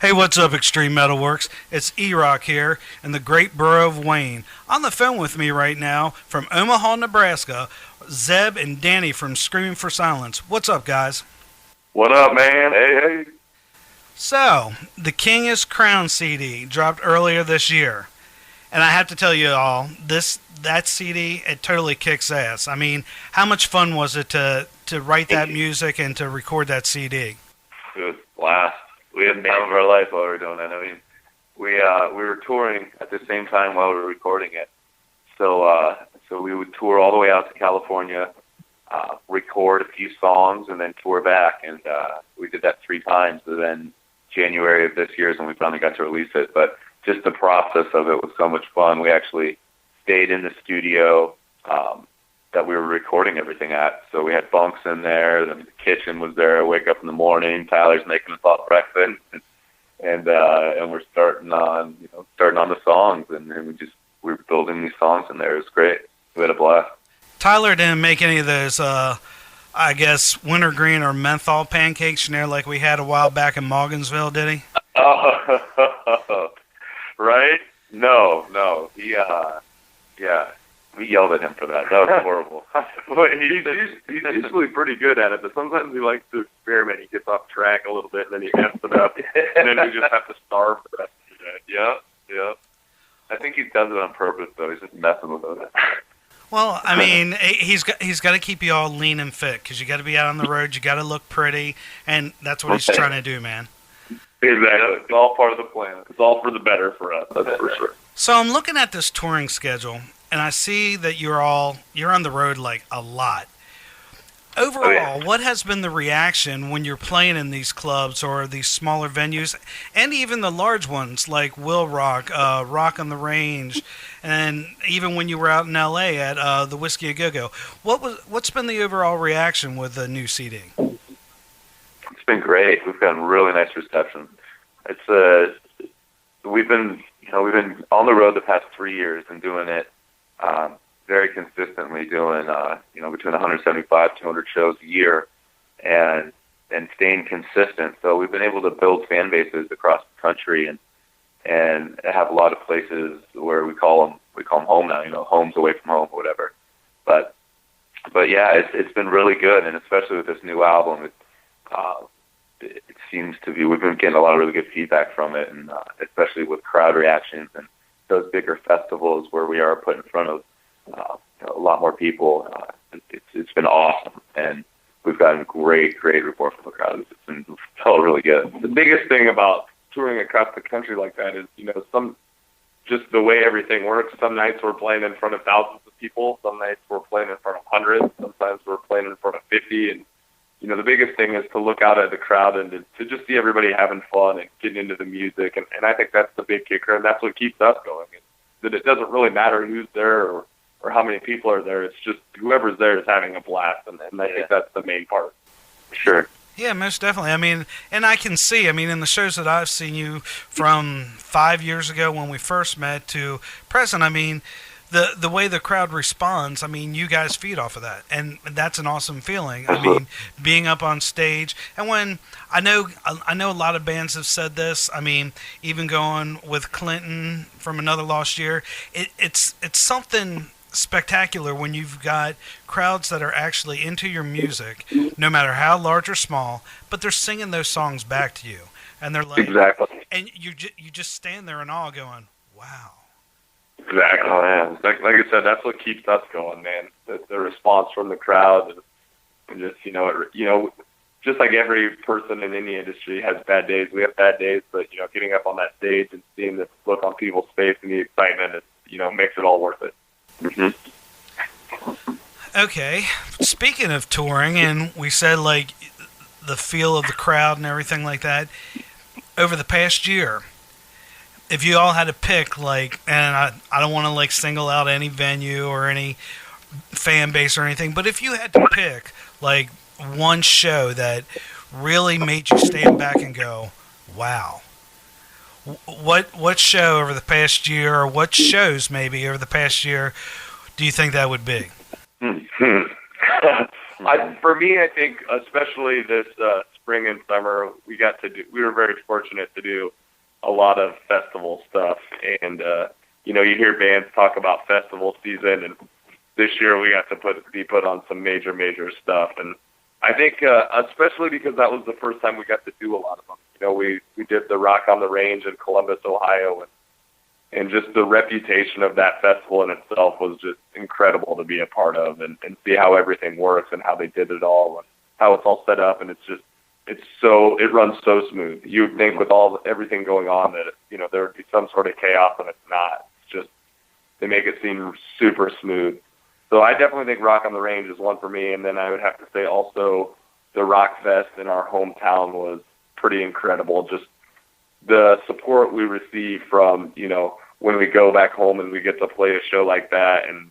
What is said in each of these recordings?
Hey, what's up, Extreme Metal Works? It's E-ROX here in the great borough of Wayne. On the phone with me right now from Omaha, Nebraska, Zeb and Danny from Screaming for Silence. What's up, guys? What up, man? Hey, hey. So, the King is Crowned CD dropped earlier this year. And I have to tell you all, that CD, it totally kicks ass. I mean, how much fun was it to write that music and to record that CD? It was a blast. We had the time of our life while we were doing it. I mean, we were touring at the same time while we were recording it. So we would tour all the way out to California, record a few songs, and then tour back. And we did that 3 times. And then January of this year is when we finally got to release it. But just the process of it was so much fun. We actually stayed in the studio that we were recording everything at. So we had bunks in there. The kitchen was there. I wake up in the morning. Tyler's making us all breakfast, and we're starting on the songs, and we were building these songs in there. It was great. We had a blast. Tyler didn't make any of those, I guess, wintergreen or menthol pancakes, like we had a while back in Morgansville, did he? Oh, right? No. Yeah. We yelled at him for that. That was horrible. He's usually pretty good at it, but sometimes he likes to experiment. He gets off track a little bit, and then he amps it up, and then we just have to starve the rest of the day. Yeah. I think he does it on purpose, though. He's just messing with it. Well, I mean, he's got to keep you all lean and fit because you got to be out on the road. You got to look pretty, and that's what he's trying to do, man. Exactly. It's all part of the plan. It's all for the better for us. That's for sure. So I'm looking at this touring schedule, and I see that you're on the road like a lot. Overall, what has been the reaction when you're playing in these clubs or these smaller venues, and even the large ones like Will Rock, Rock on the Range, and even when you were out in L.A. at the Whiskey A Go Go? What's been the overall reaction with the new CD? It's been great. We've gotten really nice reception. It's we've been on the road the past 3 years and doing it very consistently, doing between 175 200 shows a year, and staying consistent. So we've been able to build fan bases across the country and have a lot of places where we call them home now. Homes away from home, or whatever. But yeah, it's been really good, and especially with this new album, it seems to be, we've been getting a lot of really good feedback from it, and especially with crowd reactions and those bigger festivals where we are put in front of a lot more people. It's been awesome, and we've gotten great report from the crowd. It's been felt really good. The biggest thing about touring across the country like that is, just the way everything works. Some nights we're playing in front of thousands of people. Some nights we're playing in front of hundreds. Sometimes we're playing in front of 50. And, the biggest thing is to look out at the crowd and to just see everybody having fun and getting into the music. And I think that's the big kicker, and that's what keeps us going. Is that it doesn't really matter who's there or how many people are there. It's just whoever's there is having a blast, and I think that's the main part. Sure. Yeah, most definitely. I mean, and I can see, in the shows that I've seen you from 5 years ago when we first met to present, the way the crowd responds, you guys feed off of that. And that's an awesome feeling. Being up on stage. And when I know a lot of bands have said this, even going with Clinton from Another Lost Year, it's something spectacular when you've got crowds that are actually into your music, no matter how large or small, but they're singing those songs back to you, and they're like, exactly, and you just stand there in awe, going, "Wow!" Exactly. Oh, yeah. Like I said, that's what keeps us going, man. The response from the crowd, and just just like every person in any industry has bad days. We have bad days, but getting up on that stage and seeing the look on people's face and the excitement, makes it all worth it. Mm-hmm. Okay, speaking of touring, and we said like the feel of the crowd and everything like that, over the past year, if you all had to pick, and I don't want to single out any venue or any fan base or anything, but if you had to pick one show that really made you stand back and go, wow, what show over the past year, or what shows maybe over the past year, do you think that would be? Mm-hmm. For me, I think especially this spring and summer, we were very fortunate to do a lot of festival stuff. And, you know, you hear bands talk about festival season, and this year we got to be put on some major stuff. And I think, especially because that was the first time we got to do a lot of them. You know, we did the Rock on the Range in Columbus, Ohio, and just the reputation of that festival in itself was just incredible to be a part of, and see how everything works and how they did it all and how it's all set up. And it runs so smooth. You would think with everything going on that, you know, there would be some sort of chaos, and it's not. It's just, they make it seem super smooth. So I definitely think Rock on the Range is one for me. And then I would have to say also the Rock Fest in our hometown was pretty incredible. Just the support we receive from, you know, when we go back home and we get to play a show like that, and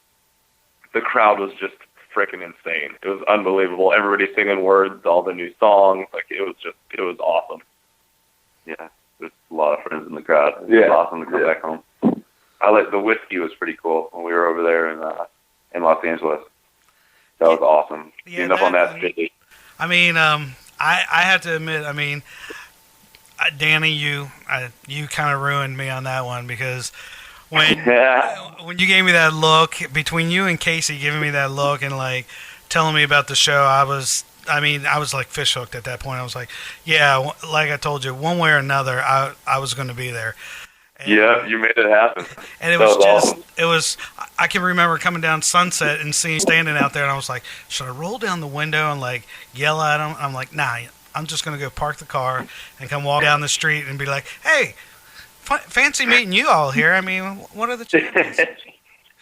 the crowd was just freaking insane. It was unbelievable. Everybody singing words, all the new songs. Like, it was awesome. Yeah, there's a lot of friends in the crowd. It was awesome to come back home. The whiskey was pretty cool when we were over there in Los Angeles. That was awesome. Yeah, being up on that stage. I mean, I have to admit, I mean, Danny, you kind of ruined me on that one, because when you gave me that look, between you and Casey giving me that look and like telling me about the show, I was like fish hooked at that point. I was like, yeah, like I told you, one way or another, I was going to be there. And, yeah, you made it happen. And I can remember coming down Sunset and standing out there, and I was like, should I roll down the window and like yell at him? I'm like, nah, I'm just going to go park the car and come walk down the street and be like, hey, fancy meeting you all here. I mean, what are the chances?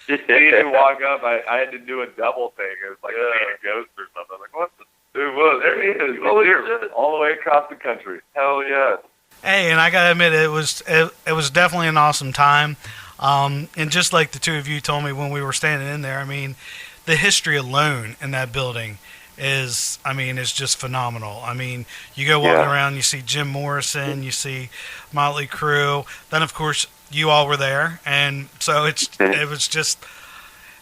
You didn't walk up. I had to do a double thing. It was like seeing a ghost or something. I was like, what the? It was. There he is. Holy shit. All the way across the country. Hell yeah. Hey, and I gotta admit, it was definitely an awesome time. And just like the two of you told me when we were standing in there, I mean, the history alone in that building is just phenomenal. I mean, you go walking around, you see Jim Morrison, you see Motley Crue. Then, of course, you all were there, and so it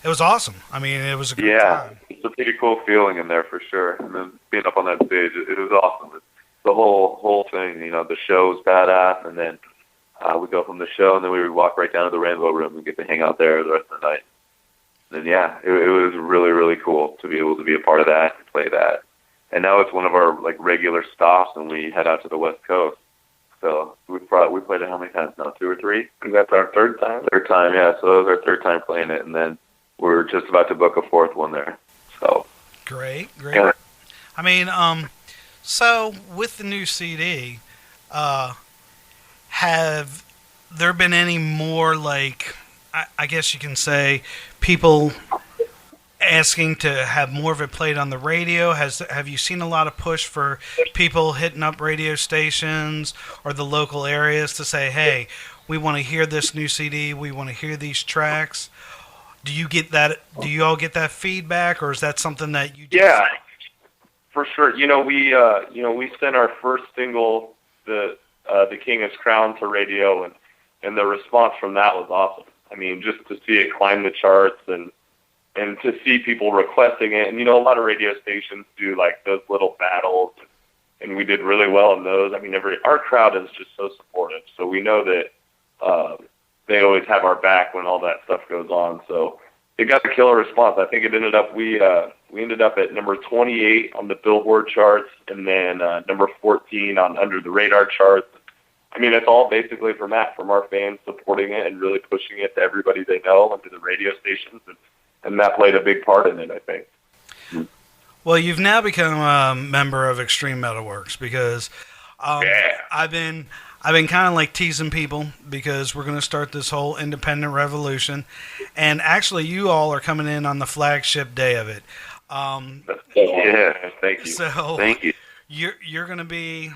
was awesome. I mean, it was a great time. It's a pretty cool feeling in there for sure. And then being up on that stage, it was awesome. The whole thing, you know, the show's badass, and then we go from the show, and then we would walk right down to the Rainbow Room and get to hang out there the rest of the night. And it was really, really cool to be able to be a part of that and play that. And now it's one of our like regular stops when we head out to the West Coast. So we played it how many times now? 2 or 3? And that's our third time. Third time, yeah. So it was our third time playing it, and then we're just about to book a fourth one there. So great. Yeah. I mean, so with the new CD, have there been any more, like, I guess you can say, people asking to have more of it played on the radio? Have you seen a lot of push for people hitting up radio stations or the local areas to say, hey, we want to hear this new CD, we want to hear these tracks? Do you get that? Do you all get that feedback, or is that something that you just... Yeah, for sure. You know, we sent our first single, the King is Crowned, to radio, and the response from that was awesome. I mean, just to see it climb the charts and to see people requesting it. And, you know, a lot of radio stations do like those little battles, and we did really well in those. I mean, our crowd is just so supportive. So we know that they always have our back when all that stuff goes on. So it got a killer response. I think it ended up, we ended up at number 28 on the Billboard charts, and then number 14 on Under the Radar charts. I mean, it's all basically from our fans supporting it and really pushing it to everybody they know and to the radio stations, and that played a big part in it, I think. Well, you've now become a member of Extreme Metal Worx, because I've been kind of like teasing people because we're going to start this whole independent revolution, and actually you all are coming in on the flagship day of it. Thank you. So thank you. You're going to be...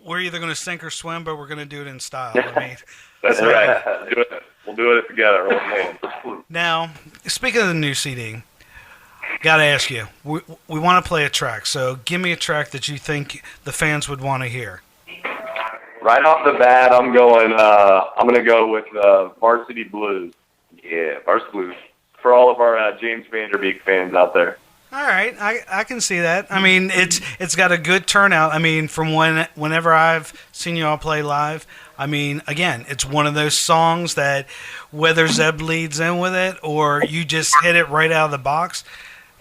We're either going to sink or swim, but we're going to do it in style. I mean, that's right. We'll do it together. Now, speaking of the new CD, got to ask you, we want to play a track. So give me a track that you think the fans would want to hear. Right off the bat, I'm going to go with Varsity Blues. Yeah, Varsity Blues. For all of our James Vanderbeek fans out there. All right, I can see that. I mean, it's got a good turnout. I mean, from whenever I've seen you all play live, I mean, again, it's one of those songs that whether Zeb leads in with it or you just hit it right out of the box,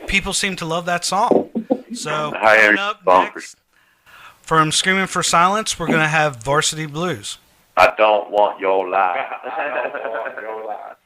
people seem to love that song. So coming up next from Screaming for Silence, we're going to have Varsity Blues. I don't want your life. I don't want your life.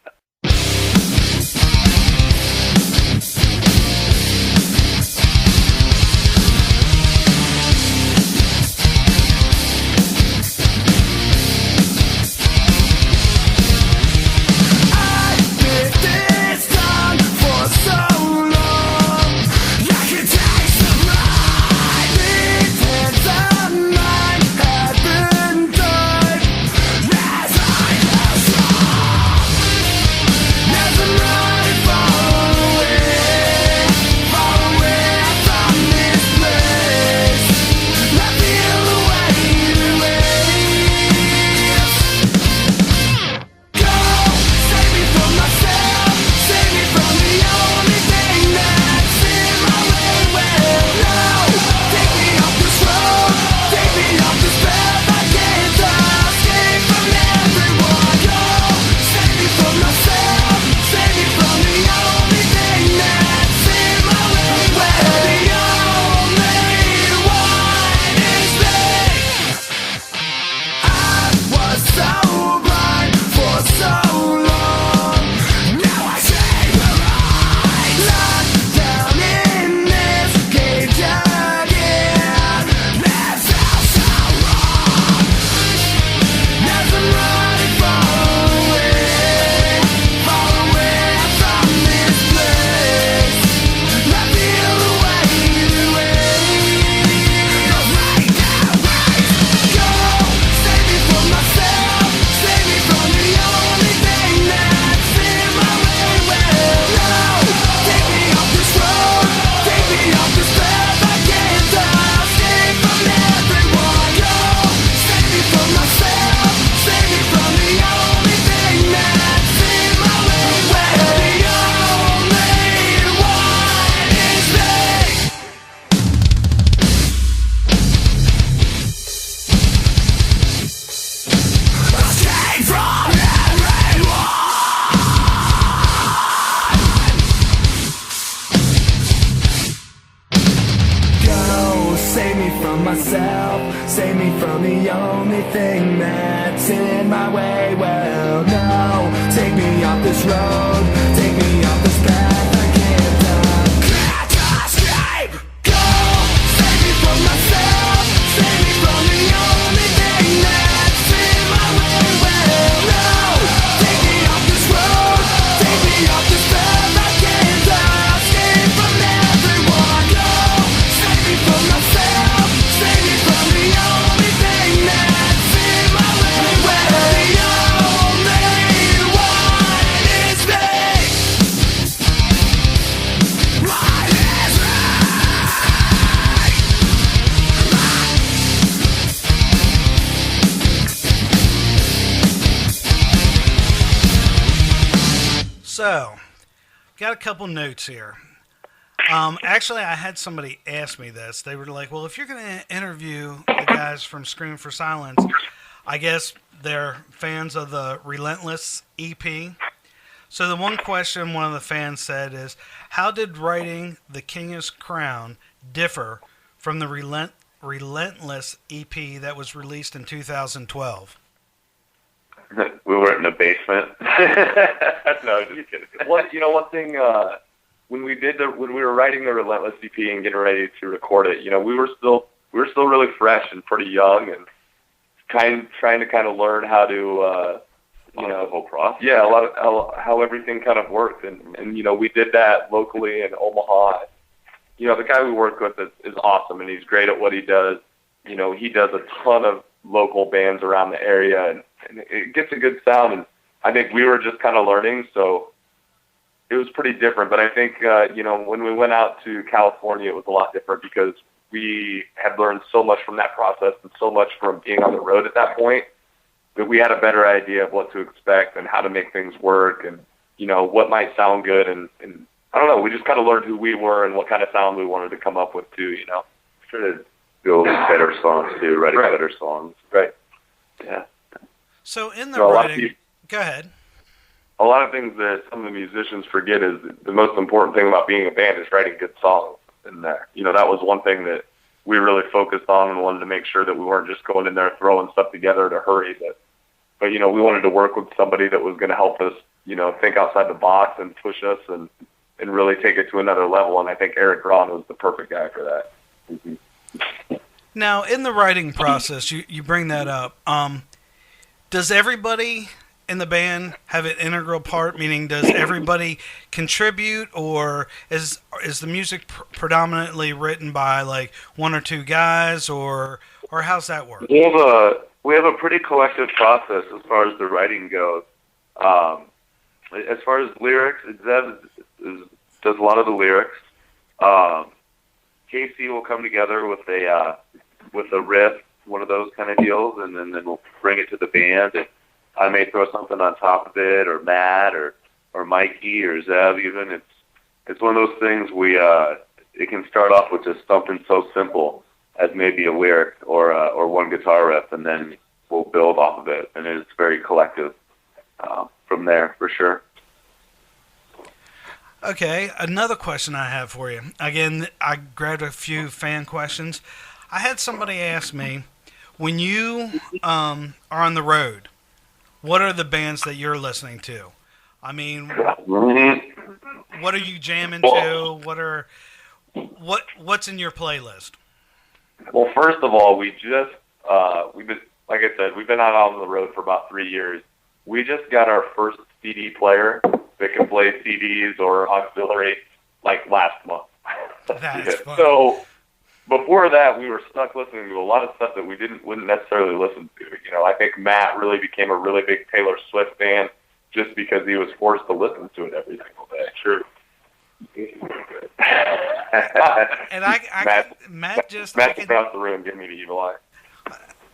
So, got a couple notes here. Actually, I had somebody ask me this. They were like, well, if you're going to interview the guys from Screaming for Silence, I guess they're fans of the Relentless EP. So the one question one of the fans said is, how did writing The King is Crown differ from the Relentless EP that was released in 2012? We were in a basement. No, just kidding. One thing, when we were writing the Relentless EP and getting ready to record it, we were still really fresh and pretty young and trying to learn how to, the whole process. Yeah, a lot of how everything kind of worked, and we did that locally in Omaha. The guy we work with is awesome, and he's great at what he does. He does a ton of local bands around the area, and it gets a good sound. And I think we were just kind of learning, so it was pretty different. But I think, when we went out to California, it was a lot different because we had learned so much from that process and so much from being on the road at that point that we had a better idea of what to expect and how to make things work and, what might sound good and I don't know. We just kind of learned who we were and what kind of sound we wanted to come up with too. Try to build better songs too, writing Right. better songs. Right. Yeah. So in the So a lot of writing, people- go ahead. A lot of things that some of the musicians forget is the most important thing about being a band is writing good songs. And that was one thing that we really focused on and wanted to make sure that we weren't just going in there throwing stuff together to hurry. But we wanted to work with somebody that was going to help us, think outside the box and push us and really take it to another level. And I think Eric Braun was the perfect guy for that. Mm-hmm. Now, in the writing process, you bring that up. Does everybody in the band have an integral part? Meaning, does everybody contribute, or is the music predominantly written by like one or two guys, or how's that work? We have a pretty collective process as far as the writing goes. As far as lyrics, Zev does a lot of the lyrics. Casey will come together with a riff, one of those kind of deals, and then we'll bring it to the band. And I may throw something on top of it, or Matt, or Mikey, or Zev. Even it's one of those things it can start off with just something so simple as maybe a lyric or one guitar riff, and then we'll build off of it, and it's very collective from there for sure. Okay, another question I have for you. Again, I grabbed a few fan questions. I had somebody ask me, when you are on the road, what are the bands that you're listening to? I mean, what are you jamming to? What's in your playlist? Well, first of all, we've been, like I said, we've been out on the road for about 3 years. We just got our first CD player that can play CDs or auxiliary like last month. That's funny. So before that, we were stuck listening to a lot of stuff that we wouldn't necessarily listen to. I think Matt really became a really big Taylor Swift fan just because he was forced to listen to it every single day. Sure. And Matt across the room giving me the evil eye.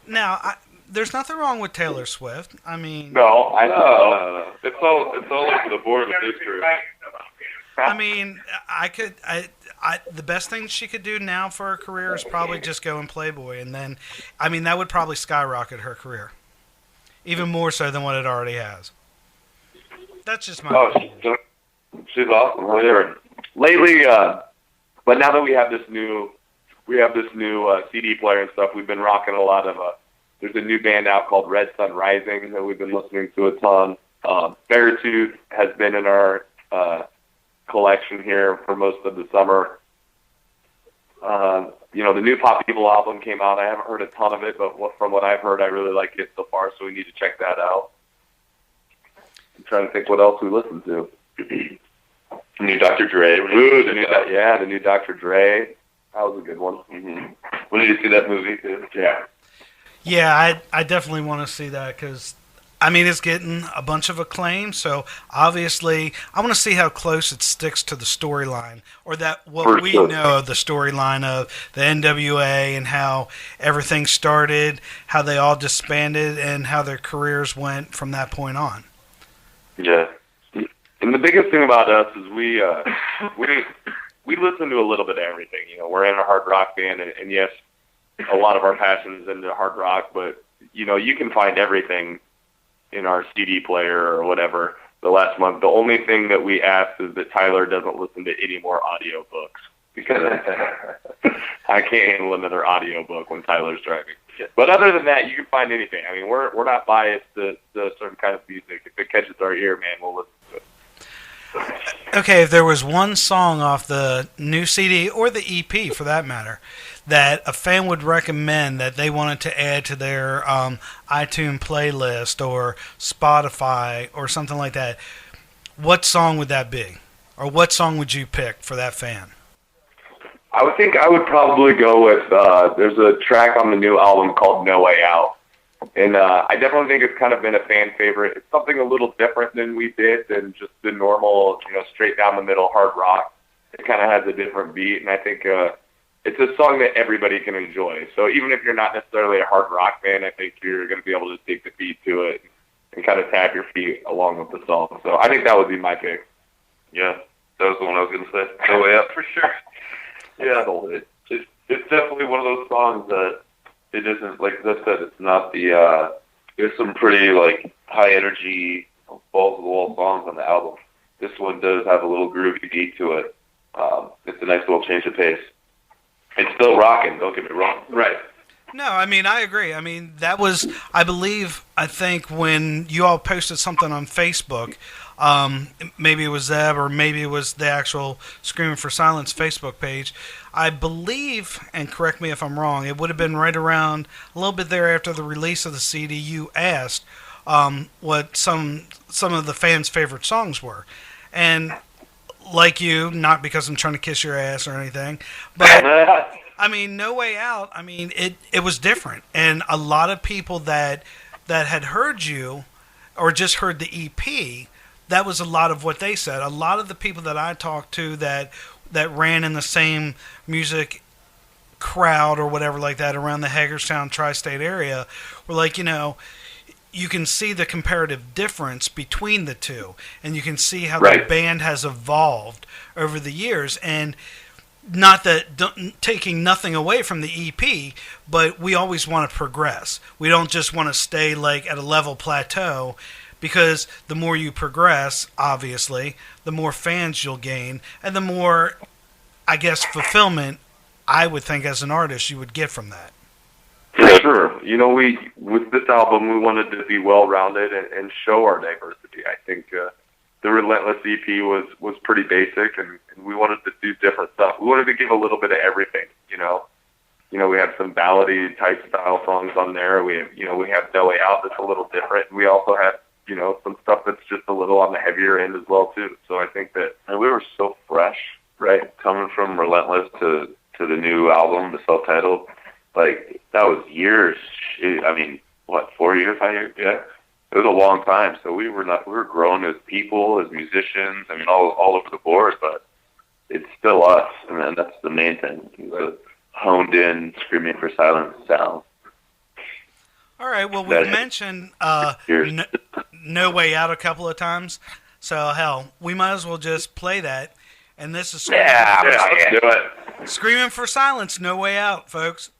Now, there's nothing wrong with Taylor Swift. I mean, No, I know. No. It's all over the board with this group. I mean, the best thing she could do now for her career is probably just go in Playboy, and then, I mean, that would probably skyrocket her career, even more so than what it already has. That's just my opinion. She's awesome. Whatever. Lately, but now that we have this new CD player and stuff, we've been rocking a lot of. There's a new band out called Red Sun Rising that we've been listening to a ton. Beartooth has been in our collection here for most of the summer. The new Pop Evil album came out. I haven't heard a ton of it, but from what I've heard, I really like it so far, so we need to check that out. I'm trying to think what else we listened to. New Dr. Dre. Ooh, the new Dr. Dre. That was a good one. Mm-hmm. When did you see that movie? Yeah. Yeah, I definitely want to see that because, I mean, it's getting a bunch of acclaim. So obviously, I want to see how close it sticks to the storyline, or what we know of the storyline of the NWA and how everything started, how they all disbanded, and how their careers went from that point on. Yeah. And the biggest thing about us is we listen to a little bit of everything. We're in a hard rock band, and yes, a lot of our passion is into hard rock, but you can find everything in our CD player or whatever. The last month, the only thing that we asked is that Tyler doesn't listen to any more audiobooks because I can't handle another audiobook when Tyler's driving. But other than that, you can find anything. I mean, we're not biased to a certain kind of music. If it catches our ear, man, we'll listen to it. Okay, if there was one song off the new CD, or the EP for that matter, that a fan would recommend that they wanted to add to their iTunes playlist or Spotify or something like that, what song would that be? Or what song would you pick for that fan? I would probably go with, there's a track on the new album called No Way Out. And I definitely think it's kind of been a fan favorite. It's something a little different than we did than just the normal, straight down the middle hard rock. It kind of has a different beat, and I think it's a song that everybody can enjoy. So even if you're not necessarily a hard rock fan, I think you're going to be able to take the beat to it and kind of tap your feet along with the song. So I think that would be my pick. Yeah. That was the one I was going to say. No Way Out, for sure. Yeah, it's definitely one of those songs that it isn't, like I said, it's not the, there's some pretty, like, high energy, balls-to-the-wall songs on the album. This one does have a little groovy beat to it. It's a nice little change of pace. It's still rocking, don't get me wrong. Right. No, I mean, I agree. I mean, that was, I think when you all posted something on Facebook, maybe it was Zeb or maybe it was the actual Screaming for Silence Facebook page. I believe, and correct me if I'm wrong, it would have been right around a little bit there after the release of the CD. You asked what some of the fans' favorite songs were, and like you, not because I'm trying to kiss your ass or anything, but I mean, No Way Out. I mean, it was different, and a lot of people that had heard you or just heard the EP. That was a lot of what they said. A lot of the people that I talked to that ran in the same music crowd or whatever like that around the Hagerstown tri-state area were like, you can see the comparative difference between the two, and you can see how the band has evolved over the years. And not that taking nothing away from the EP, but we always want to progress. We don't just want to stay like at a level plateau. Because the more you progress, obviously, the more fans you'll gain, and the more, I guess, fulfillment, I would think, as an artist, you would get from that. For sure. With this album, we wanted to be well-rounded and show our diversity. I think the Relentless EP was pretty basic, and we wanted to do different stuff. We wanted to give a little bit of everything, we have some ballady type style songs on there. We have No Way Out that's a little different. And we also have some stuff that's just a little on the heavier end as well, too. So I think that we were so fresh, right? Coming from Relentless to the new album, the self-titled, like, that was years. I mean, 4 years, 5 years? Yeah. It was a long time. So we were growing as people, as musicians, I mean, all over the board, but it's still us. And that's the main thing. The honed in, Screaming for Silence sound. All right, well, we've mentioned No Way Out a couple of times, so hell, we might as well just play that. And this is let's do it. Screaming for Silence, No Way Out, folks.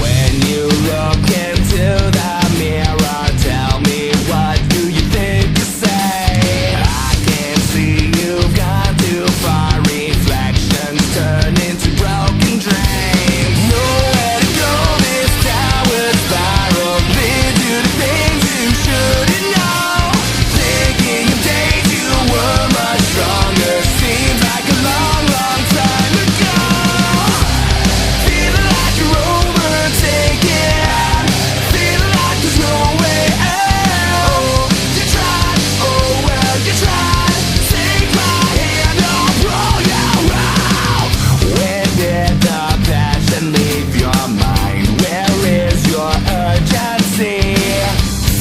When you look into the mirror, tell me, what do you think to say? I can't see you've gone too far. Reflections turn into broken dreams. Nowhere to go, this tower spiral lead to the things you shouldn't know. Thinking of days you were much stronger seems like a long, long time ago. Feeling like you're overtaken, feeling like there's no way out. You tried, oh well, you tried. Take my hand, I'll pull you out. Where did the passion leave your mind? Where is your urgency?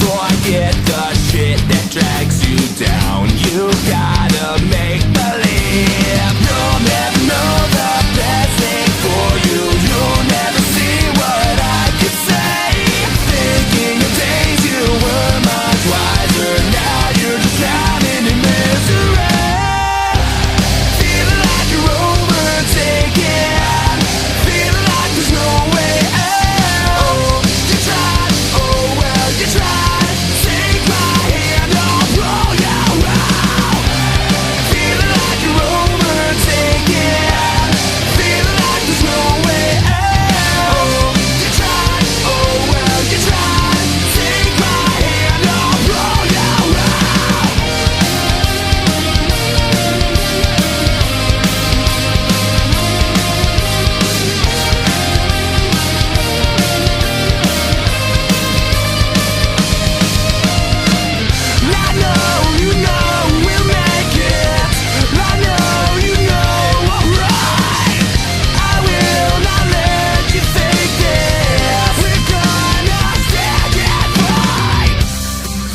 Forget the shit that drags you down. You gotta make believe. You'll never know the best thing for you. You'll never see what I could say. Thinking of days you were much wiser. Now you're just drowning in misery. Feeling like you're overtaken, feeling like there's no way out. You tried, oh well, you tried. Take my hand, I'll pull you out. Feeling like you're overtaken, feeling like there's no way out. You tried, oh well, you tried. Take my hand, I'll pull you out. I know you know we'll make it. I know you know alright. I will not let you fake this. We're gonna stand and fight.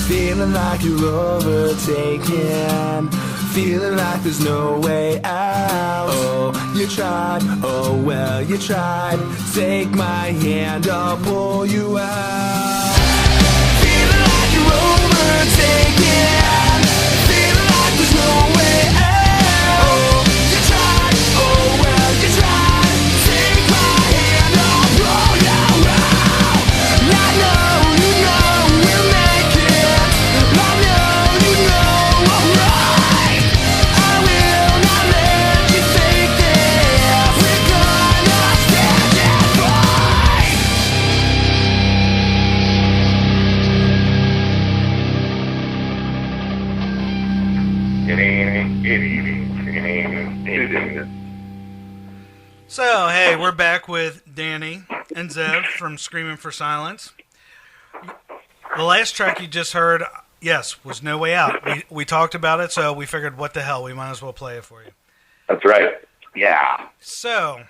Feeling like you're overtaken, feeling like there's no way out. Oh, you tried, oh well, you tried. Take my hand, I'll pull you out. Feeling like you're overtaken. Feeling like there's no way out. Oh, you tried, oh well, you tried. Take my hand, I'll pull you out. I know you know we'll make it. I know you know I'm right. I will not let you think this. We're gonna stand and fight. So, hey, we're back with Danny and Zev from Screaming for Silence. The last track you just heard, yes, was No Way Out. We talked about it, so we figured, what the hell, we might as well play it for you. That's right. Yeah. So,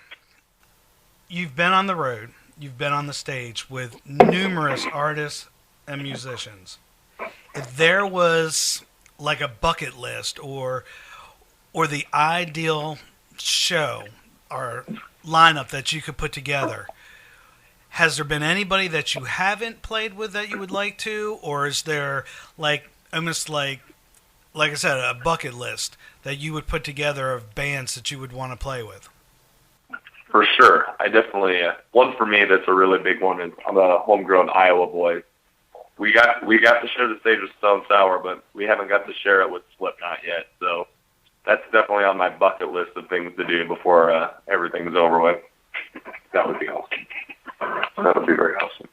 you've been on the road, you've been on the stage with numerous artists and musicians. If there was like a bucket list or the ideal show or lineup that you could put together, has there been anybody that you haven't played with that you would like to, or is there like almost like I said, a bucket list that you would put together of bands that you would want to play with? For sure. I definitely, one for me that's a really big one is I'm a homegrown Iowa boy. We got to share the stage with Stone Sour, but we haven't got to share it with Slipknot yet. So that's definitely on my bucket list of things to do before everything's over with. That would be awesome. That would be very awesome.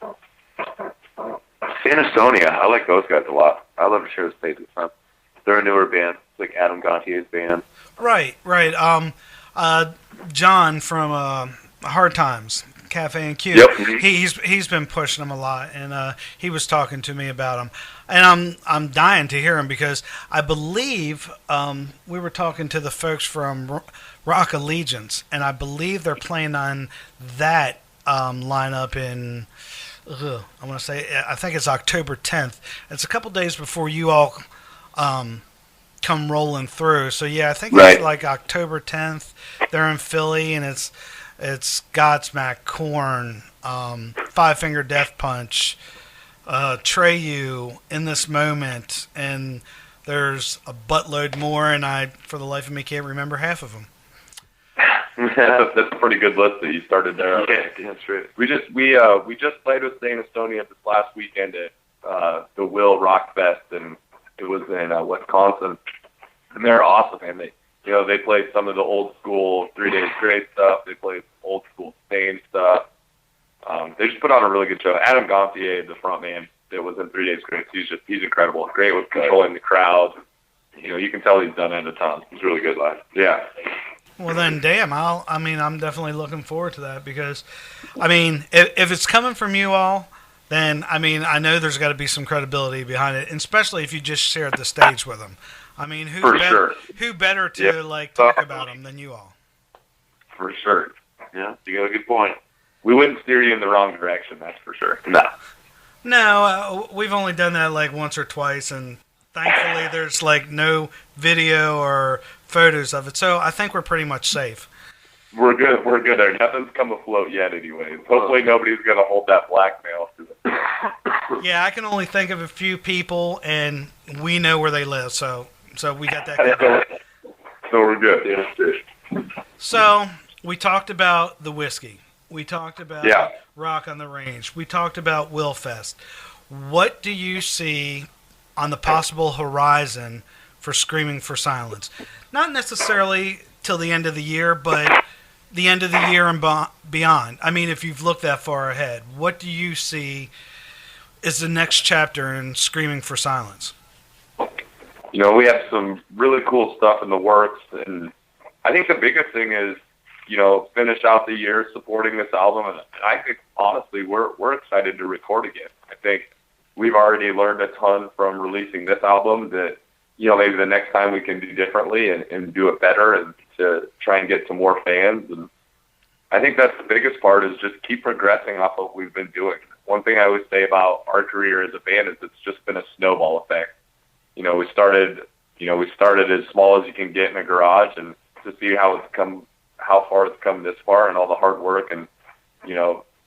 San Estonia, I like those guys a lot. I love to share the stage with them. They're a newer band. It's like Adam Gontier's band. Right. John from Hard Times Cafe and Q. Yep. He's been pushing them a lot, and he was talking to me about them, and I'm dying to hear him because I believe we were talking to the folks from Rock Allegiance, and I believe they're playing on that lineup in. I want to say I think it's October 10th. It's a couple days before you all come rolling through. So yeah, I think it's like October 10th. They're in Philly, and it's Godsmack, Korn, Five Finger Death Punch, Treyu, In This Moment, and there's a buttload more, and I, for the life of me, can't remember half of them. That's a pretty good list that you started there. Yeah, that's right. We just played with San Estonia this last weekend at the Will Rock Fest, and it was in Wisconsin, and they're awesome, man. They played some of the old school 3 Days Grace stuff. They played old school Stain stuff. They just put on a really good show. Adam Gontier, the front man that was in 3 Days Grace, he's incredible. Great with controlling the crowd. You can tell he's done it a ton. He's really good live. Yeah. Well then, damn, I'm definitely looking forward to that because, if it's coming from you all, then, I know there's got to be some credibility behind it, and especially if you just shared the stage with them. Who better to talk about them than you all? For sure. Yeah, you got a good point. We wouldn't steer you in the wrong direction, that's for sure. No, we've only done that once or twice, and thankfully there's no video or photos of it, so I think we're pretty much safe. We're good. There. Nothing's come afloat yet anyways. Hopefully nobody's going to hold that blackmail to it. Yeah, I can only think of a few people, and we know where they live, so we got that covered. So we're good. Yeah. So we talked about the whiskey. We talked about Rock on the Range. We talked about Willfest. What do you see on the possible horizon for Screaming for Silence? Not necessarily till the end of the year, but the end of the year and beyond. If you've looked that far ahead, what do you see is the next chapter in Screaming for Silence? We have some really cool stuff in the works, and I think the biggest thing is, finish out the year supporting this album, and I think, honestly, we're excited to record again. I think we've already learned a ton from releasing this album that, maybe the next time we can do differently and do it better and to try and get some more fans. And I think that's the biggest part is just keep progressing off of what we've been doing. One thing I always say about our career as a band is it's just been a snowball effect. We started we started as small as you can get in a garage, and to see how far it's come this far, and all the hard work and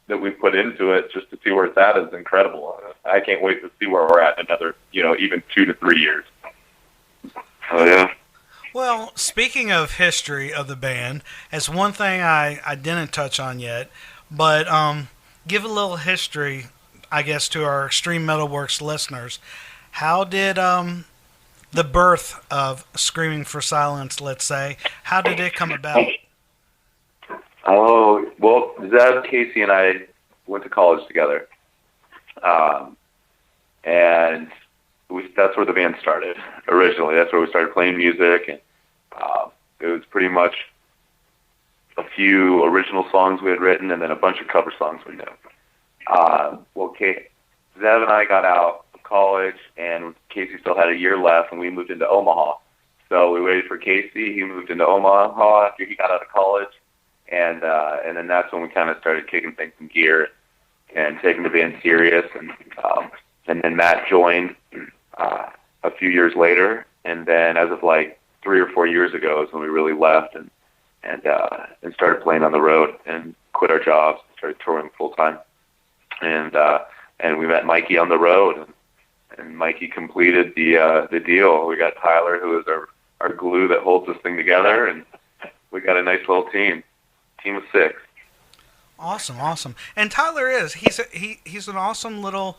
that we put into it, just to see where it's at is incredible. I can't wait to see where we're at in another even 2 to 3 years. Oh yeah. Well, speaking of history of the band, as one thing I didn't touch on yet, but give a little history, I guess, to our Extreme Metal Worx listeners. How did the birth of Screaming for Silence, let's say, how did it come about? Oh, well, Zeb, Casey, and I went to college together. And that's where the band started originally. That's where we started playing music. And it was pretty much a few original songs we had written and then a bunch of cover songs we knew. Zeb and I got out of college, and Casey still had a year left, and we moved into Omaha. So we waited for Casey. He moved into Omaha after he got out of college. And then that's when we kind of started kicking things in gear and taking the band serious. And then Matt joined a few years later. And then as of like 3 or 4 years ago is when we really left and started playing on the road and quit our jobs and started touring full time. And we met Mikey on the road, and Mikey completed the deal. We got Tyler, who is our glue that holds this thing together, and we got a nice little team of 6. Awesome. And Tyler he's an awesome little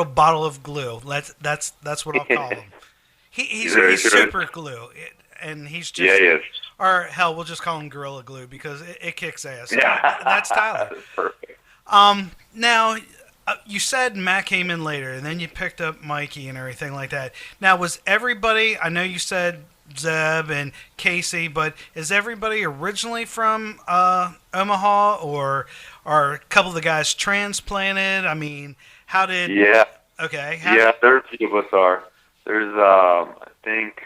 bottle of glue. That's what I'll call him. He's super glue, and he's just he is. Or hell, we'll just call him Gorilla Glue because it kicks ass. Yeah. That's Tyler. That's perfect. Now, you said Matt came in later, and then you picked up Mikey and everything like that. Now, was everybody? I know you said Zeb and Casey, but is everybody originally from Omaha, or are a couple of the guys transplanted? I mean, how did? Yeah. Okay. There are a few of us are. There's I think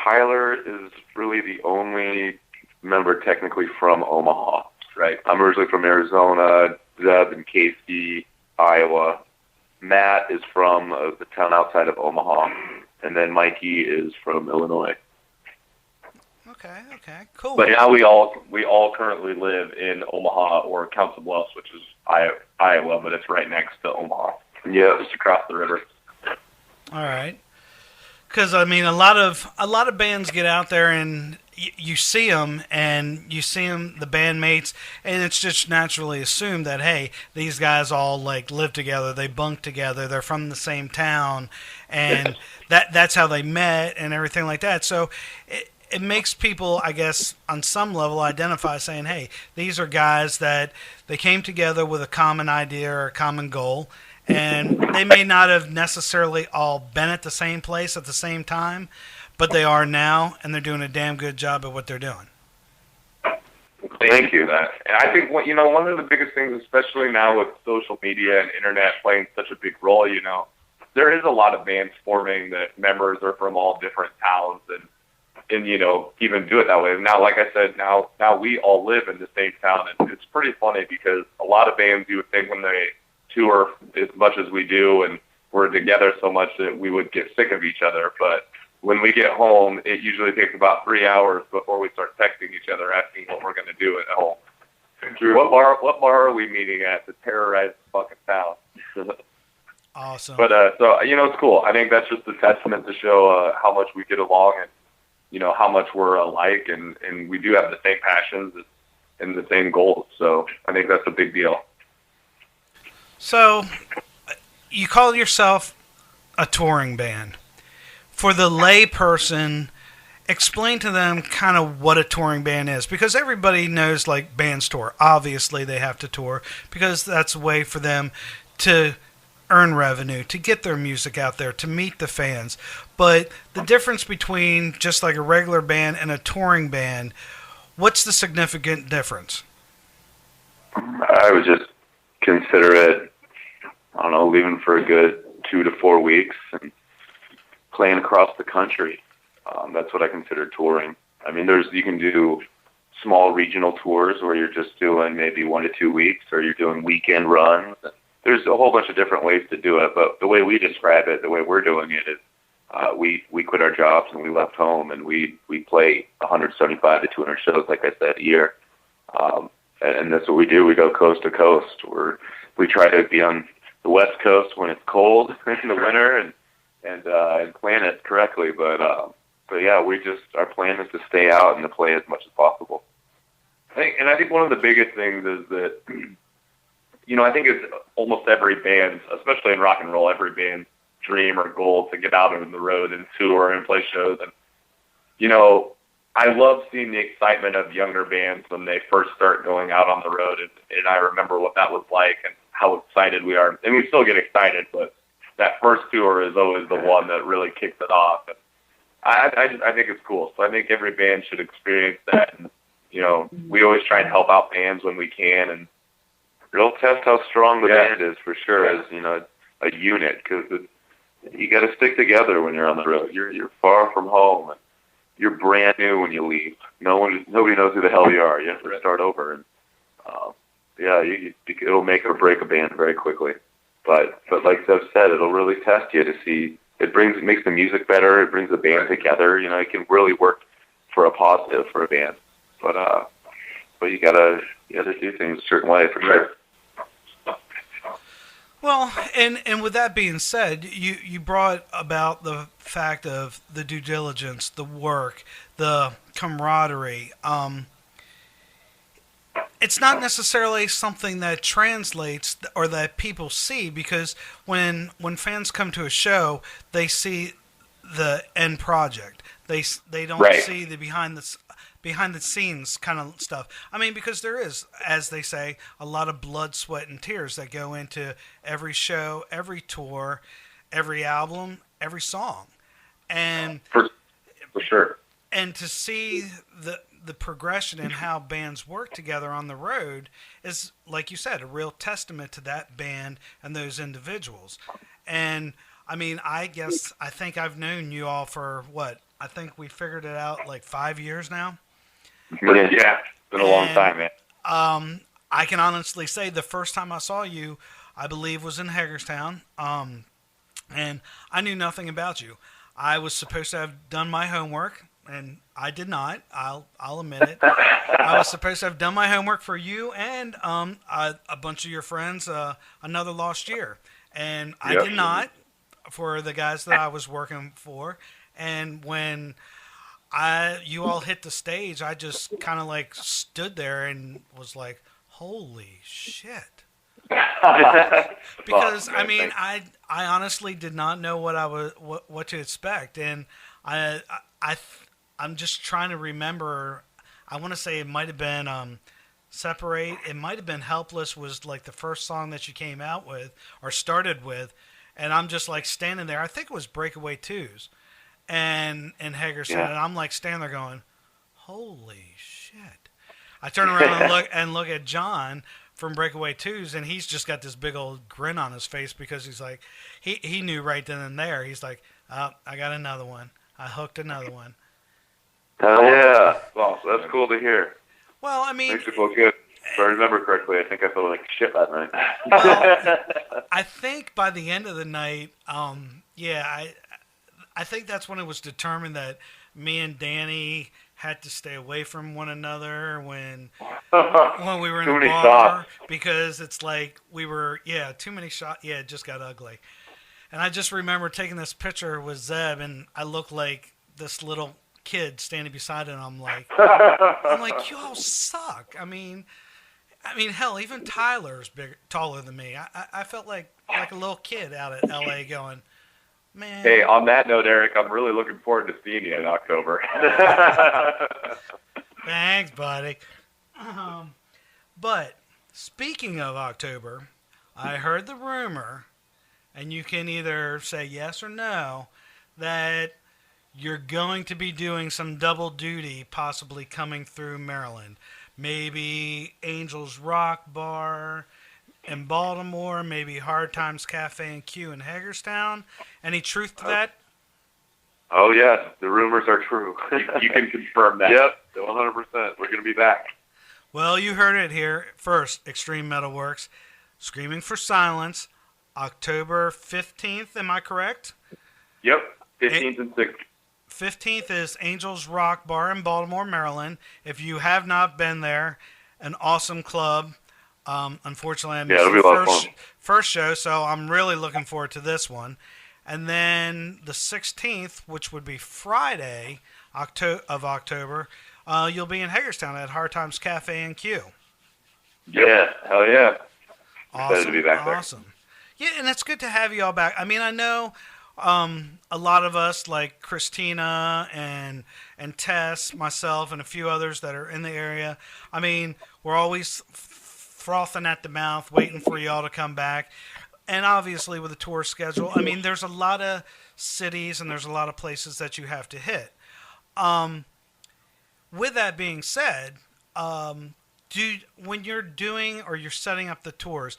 Tyler is really the only member technically from Omaha. Right. I'm originally from Arizona. Zeb and Casey, Iowa. Matt is from the town outside of Omaha. And then Mikey is from Illinois. Okay, cool. But now we all currently live in Omaha or Council Bluffs, which is Iowa, but it's right next to Omaha. Yeah, just across the river. All right. Because I mean, a lot of bands get out there and you see them, the bandmates, and it's just naturally assumed that, hey, these guys all like live together, they bunk together, they're from the same town, and that's how they met and everything like that. So it makes people, I guess, on some level identify saying, hey, these are guys that they came together with a common idea or a common goal, and they may not have necessarily all been at the same place at the same time, but they are now, and they're doing a damn good job at what they're doing. Thank you. And I think one of the biggest things, especially now with social media and internet playing such a big role, there is a lot of bands forming that members are from all different towns and even do it that way. Now, like I said, now we all live in the same town, and it's pretty funny because a lot of bands, you would think when they tour as much as we do and we're together so much that we would get sick of each other, but when we get home, it usually takes about 3 hours before we start texting each other asking what we're going to do at home. True. What bar are we meeting at to terrorize the fucking town? Awesome. But so it's cool. I think that's just a testament to show how much we get along and how much we're alike, and we do have the same passions and the same goals. So I think that's a big deal. So you call yourself a touring band. For the lay person, explain to them kind of what a touring band is, because everybody knows like bands tour. Obviously, they have to tour because that's a way for them to earn revenue, to get their music out there, to meet the fans. But the difference between just like a regular band and a touring band, what's the significant difference? I would just consider it, I don't know, leaving for a good 2 to 4 weeks and playing across the country. That's what I consider touring. I mean, you can do small regional tours where you're just doing maybe 1 to 2 weeks, or you're doing weekend runs. there's a whole bunch of different ways to do it, but the way we describe it, the way we're doing it is we quit our jobs and we left home and we play 175 to 200 shows, like I said, a year. And that's what we do. We go coast to coast. We try to be on the West Coast when it's cold in the winter and plan it correctly. But yeah, our plan is to stay out and to play as much as possible. I think one of the biggest things is that, I think it's almost every band, especially in rock and roll, every band's dream or goal to get out on the road and tour and play shows. And, I love seeing the excitement of younger bands when they first start going out on the road. And I remember what that was like and how excited we are. And we still get excited, but that first tour is always the one that really kicks it off. And I think it's cool. So I think every band should experience that. And, we always try and help out bands when we can. And it'll test how strong the band is for sure as, a unit, because you got to stick together when you're on the road. You're far from home. And you're brand new when you leave. Nobody knows who the hell you are. You have to start over. And, it'll make or break a band very quickly. But like Zev said, it'll really test you to see. It makes the music better. It brings the band together. It can really work for a positive for a band. But you gotta do things a certain way for sure. Well, and with that being said, you brought about the fact of the due diligence, the work, the camaraderie. It's not necessarily something that translates or that people see, because when fans come to a show, they see the end project. They don't see the behind the scenes kind of stuff. I mean, because there is, as they say, a lot of blood, sweat, and tears that go into every show, every tour, every album, every song. And for sure. And to see the progression and how bands work together on the road is, like you said, a real testament to that band and those individuals. And I mean, I think I've known you all for what? I think we figured it out like 5 years now. Yeah, it's been a long time, man. I can honestly say the first time I saw you, I believe, was in Hagerstown, and I knew nothing about you. I was supposed to have done my homework, and I did not. I'll admit it. I was supposed to have done my homework for you and a bunch of your friends, Another Lost Year, and I did not for the guys that I was working for. And when you all hit the stage, I just kind of like stood there and was like, "Holy shit!" Because I mean, I honestly did not know what to expect, and I'm just trying to remember. I want to say it might have been "Separate." It might have been "Helpless" was like the first song that you came out with or started with, and I'm just like standing there. I think it was "Breakaway Twos." And Hagerstown, and I'm like standing there going, "Holy shit!" I turn around and look at John from Breakaway Twos, and he's just got this big old grin on his face because he's like, he knew right then and there. He's like, "Oh, I got another one. I hooked another one." Oh yeah, well, that's cool to hear. Well, I mean, makes it feel good. If I remember correctly, I think I felt like shit that night. Well, I think by the end of the night, I think that's when it was determined that me and Danny had to stay away from one another when we were in the bar shots. Because it's like we were too many shots. Yeah, it just got ugly. And I just remember taking this picture with Zeb, and I looked like this little kid standing beside it. And I'm like, y'all suck. I mean, hell, even Tyler's taller than me. I felt like a little kid out at LA going, man. Hey, on that note, Eric, I'm really looking forward to seeing you in October. Thanks, buddy. But speaking of October, I heard the rumor, and you can either say yes or no, that you're going to be doing some double duty, possibly coming through Maryland. Maybe Angel's Rock Bar in Baltimore, maybe Hard Times Cafe and Q in Hagerstown. Any truth to that? Oh, yes. The rumors are true. You can confirm that. Yep, 100%. We're going to be back. Well, you heard it here first, Extreme Metal Worx. Screaming for Silence, October 15th. Am I correct? Yep, 15th and 16th. 15th is Angels Rock Bar in Baltimore, Maryland. If you have not been there, an awesome club. Unfortunately, I missed it'll be a lot of fun. first show, so I'm really looking forward to this one. And then the 16th, which would be Friday of October, you'll be in Hagerstown at Hard Times Cafe and Q. Yeah, hell yeah. Awesome, Excited to be back there. awesome. Yeah, and it's good to have you all back. I mean, I know a lot of us, like Christina and Tess, myself, and a few others that are in the area. I mean, we're always frothing at the mouth, waiting for y'all to come back. And obviously, with the tour schedule, I mean, there's a lot of cities and there's a lot of places that you have to hit. With that being said, when you're doing or you're setting up the tours,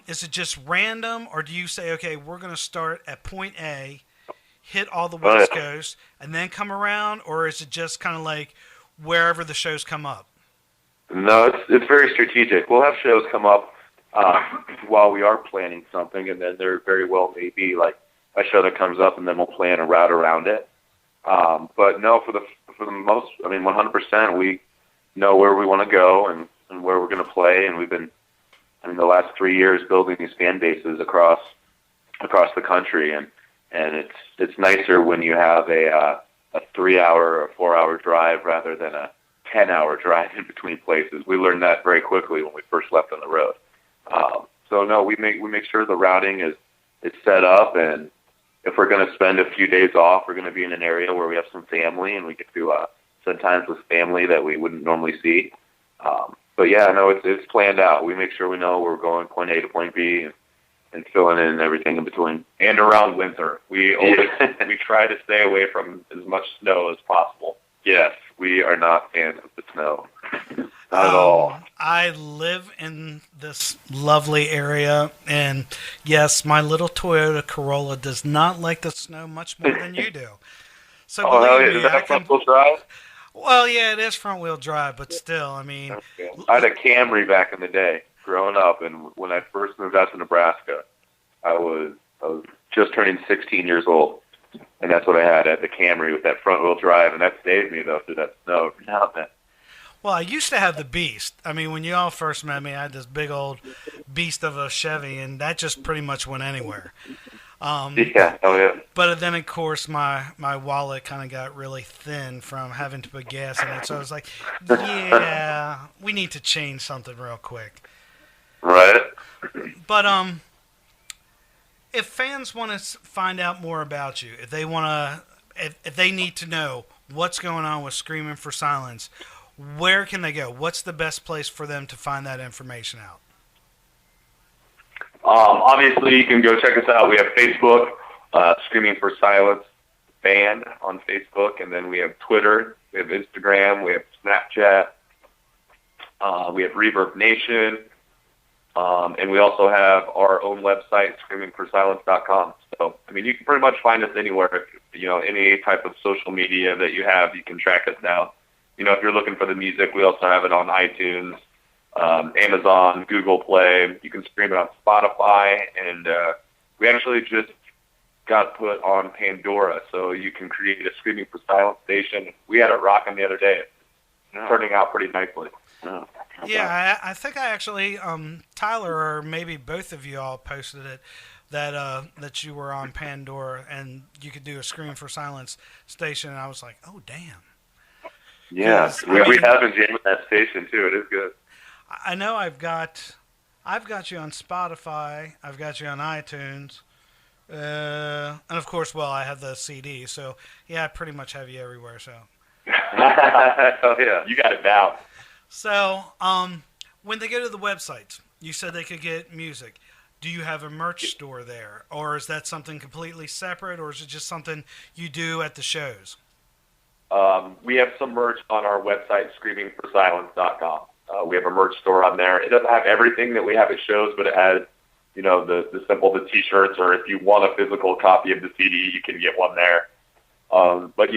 is it just random, or do you say, okay, we're going to start at point A, hit all the West Coast, and then come around, or is it just kind of like wherever the shows come up? No, it's very strategic. We'll have shows come up while we are planning something, and then there very well may be like a show that comes up, and then we'll plan a route around it. But no, for the most, I mean, 100%, we know where we want to go and where we're going to play, and we've been, I mean, the last 3 years building these fan bases across the country, and it's nicer when you have a 3-hour or 4-hour drive rather than a 10-hour drive in between places. We learned that very quickly when we first left on the road. So no, we make sure the routing is set up, and if we're going to spend a few days off, we're going to be in an area where we have some family and we get to spend time with family that we wouldn't normally see. But yeah, no, it's planned out. We make sure we know we're going point A to point B and filling in everything in between. And around winter, we try to stay away from as much snow as possible. Yes, we are not fans of the snow. Not at all. I live in this lovely area, and yes, my little Toyota Corolla does not like the snow much more than you do. So believe me, is that front-wheel drive? Well, yeah, it is front-wheel drive, but still, I mean... Okay. I had a Camry back in the day, growing up, and when I first moved out to Nebraska, I was just turning 16 years old, and that's what I had at the Camry with that front-wheel drive, and that saved me, though, through that snow every now and then. Well, I used to have the Beast. I mean, when you all first met me, I had this big old beast of a Chevy, and that just pretty much went anywhere. Yeah, oh yeah. But then, of course, my wallet kind of got really thin from having to put gas in it. So I was like, yeah, we need to change something real quick. Right. But if fans want to find out more about you, if they need to know what's going on with Screaming for Silence, where can they go? What's the best place for them to find that information out? Obviously, you can go check us out. We have Facebook, Screaming for Silence Band on Facebook, and then we have Twitter, we have Instagram, we have Snapchat, we have Reverb Nation, and we also have our own website, screamingforsilence.com. So, I mean, you can pretty much find us anywhere. Any type of social media that you have, you can track us down. If you're looking for the music, we also have it on iTunes, Amazon, Google Play. You can stream it on Spotify, and we actually just got put on Pandora, so you can create a Screaming for Silence station. We had it rocking the other day. It's turning out pretty nicely. Yeah, I think I actually, Tyler, or maybe both of you all posted it, that you were on Pandora, and you could do a Screaming for Silence station, and I was like, oh, damn. Yeah, we have been jamming that station, too. It is good. I know I've got you on Spotify. I've got you on iTunes. And, of course, I have the CD. So, yeah, I pretty much have you everywhere. So. Oh, yeah. You got it down. So, when they go to the websites, you said they could get music. Do you have a merch store there? Or is that something completely separate? Or is it just something you do at the shows? We have some merch on our website, screamingforsilence.com. We have a merch store on there. It doesn't have everything that we have at shows, but it has, the T-shirts, or if you want a physical copy of the CD, you can get one there. But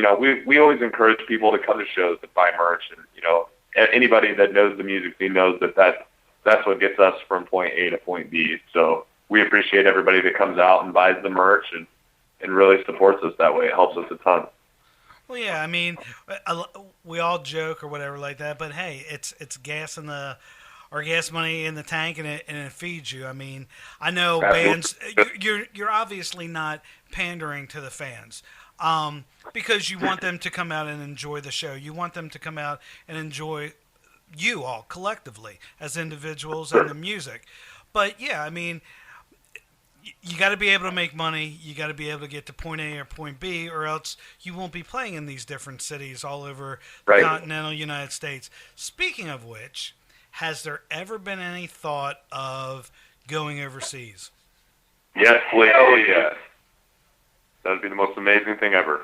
we always encourage people to come to shows to buy merch, and anybody that knows the music scene knows that that's what gets us from point A to point B. So we appreciate everybody that comes out and buys the merch and really supports us that way. It helps us a ton. Well, yeah, I mean, we all joke or whatever like that, but hey, it's gas in the or gas money in the tank, and it feeds you. I mean, I know bands. You're obviously not pandering to the fans, because you want them to come out and enjoy the show. You want them to come out and enjoy you all collectively as individuals and the music. But yeah, I mean, you got to be able to make money. You got to be able to get to point A or point B, or else you won't be playing in these different cities all over the continental United States. Speaking of which, has there ever been any thought of going overseas? Yes, please. Oh, yes. That would be the most amazing thing ever.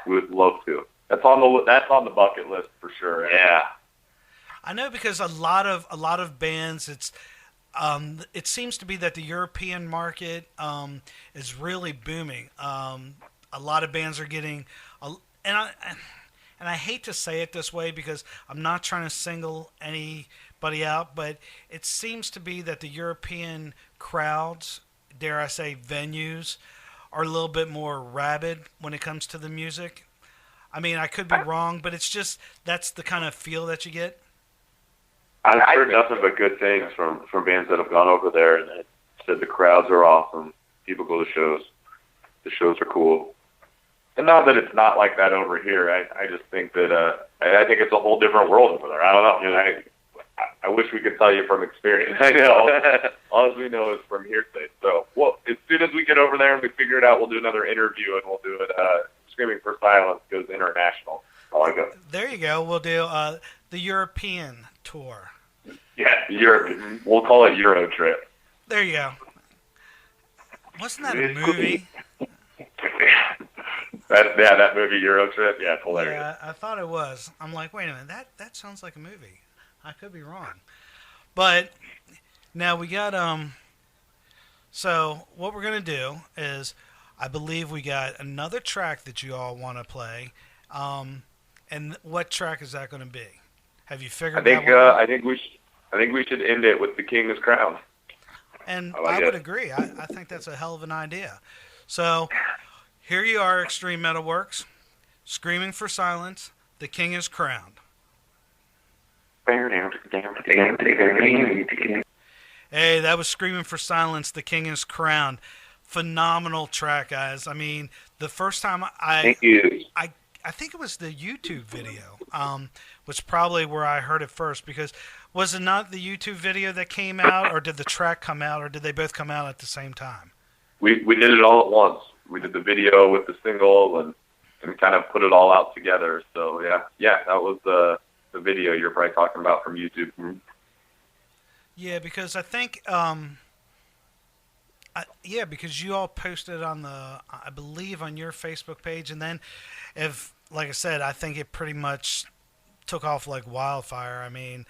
We would love to. That's on the bucket list for sure. Yeah. I know, because a lot of bands, it seems to be that the European market is really booming. A lot of bands are getting, and I hate to say it this way because I'm not trying to single anybody out, but it seems to be that the European crowds, dare I say venues, are a little bit more rabid when it comes to the music. I mean, I could be wrong, but it's just that's the kind of feel that you get. I've heard nothing but good things from bands that have gone over there, and it said the crowds are awesome. People go to shows. The shows are cool. And not that it's not like that over here. I just think that I think it's a whole different world over there. I don't know. You know, I wish we could tell you from experience. I know. All we know is from hearsay. So, well, as soon as we get over there and we figure it out, we'll do another interview, and we'll do it. Screaming for Silence goes international. I like it. There you go. We'll do the European tour. Yeah, we'll call it Euro Trip. There you go. Wasn't that a movie? That movie Euro Trip. Yeah, it's hilarious. Yeah, I thought it was. I'm like, wait a minute, that sounds like a movie. I could be wrong. But now we got so what we're gonna do is, I believe we got another track that you all want to play. And what track is that going to be? Have you figured that one out? I think we should end it with The King is Crowned. And I would agree. I think that's a hell of an idea. So here you are, Extreme Metal Worx, Screaming for Silence, The King is Crowned. Hey, that was Screaming for Silence, The King is Crowned. Phenomenal track, guys. I mean, the first time Thank you. I think it was the YouTube video, was probably where I heard it first, because was it not the YouTube video that came out, or did the track come out, or did they both come out at the same time? We did it all at once. We did the video with the single and kind of put it all out together. So yeah, that was the video you're probably talking about from YouTube. Yeah, because I think because you all posted on I believe on your Facebook page, and then like I said, I think it pretty much took off like wildfire. I mean,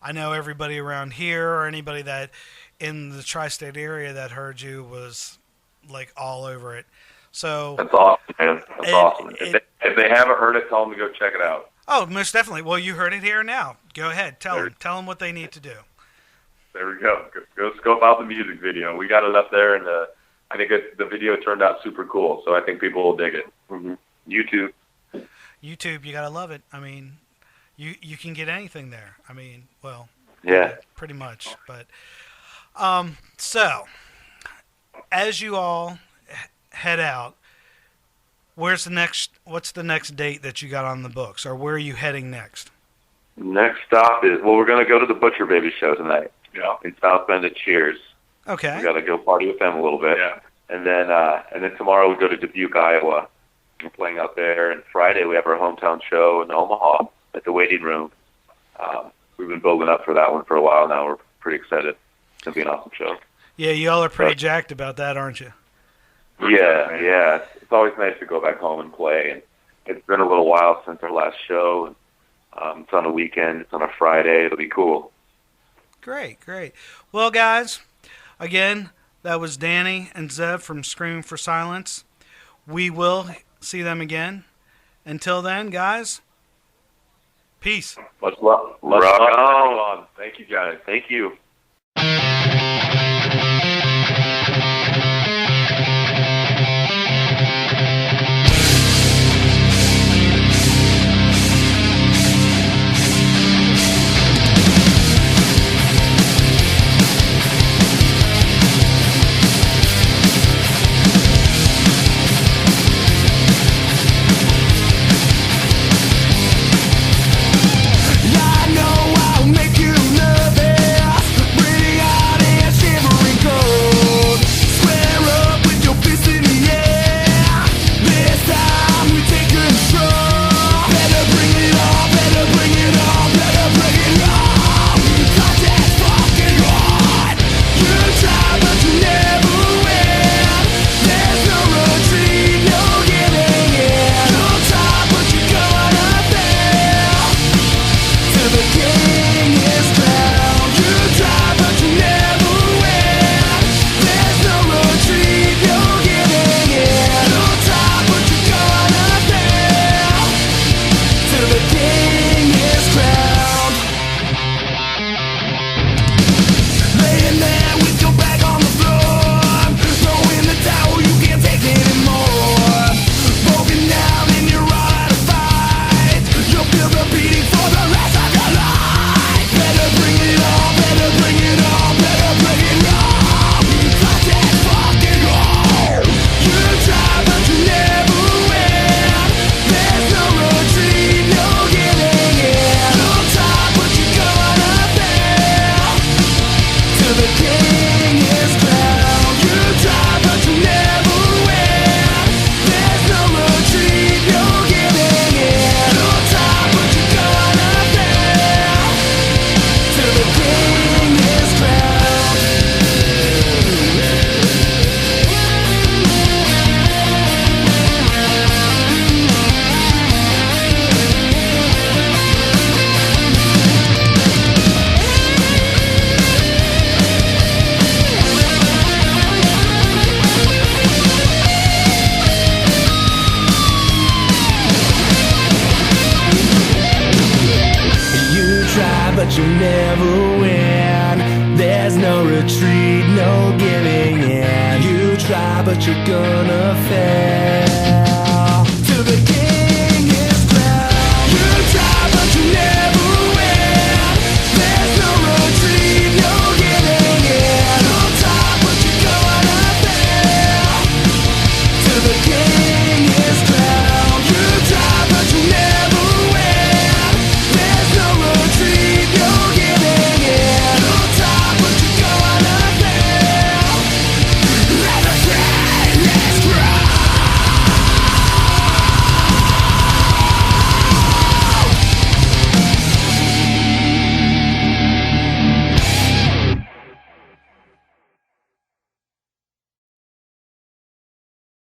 I know everybody around here, or anybody that in the tri-state area that heard you, was like all over it. So that's awesome, man. That's awesome. If they haven't heard it, tell them to go check it out. Oh, most definitely. Well, you heard it here now. Go ahead, tell them what they need to do. There we go. Go scope out the music video. We got it up there, and I think the video turned out super cool. So I think people will dig it. Mm-hmm. YouTube, you gotta love it. I mean, you can get anything there. I mean, well, yeah, pretty much. But so as you all head out, what's the next date that you got on the books, or where are you heading next? Next stop is, we're going to go to the Butcher Baby show tonight. Yeah. In South Bend at Cheers. Okay. We got to go party with them a little bit. Yeah. And then tomorrow we go to Dubuque, Iowa. We're playing out there. And Friday we have our hometown show in Omaha at the Waiting Room. We've been building up for that one for a while now. We're pretty excited. It's going to be an awesome show. Yeah, y'all are pretty jacked about that, aren't you? Yeah. It's always nice to go back home and play. And it's been a little while since our last show. It's on a weekend. It's on a Friday. It'll be cool. Great. Well, guys, again, that was Danny and Zev from Screaming for Silence. We will see them again. Until then, guys, peace. Rock on. Thank you, guys. Thank you. try, but you're gonna fail. To begin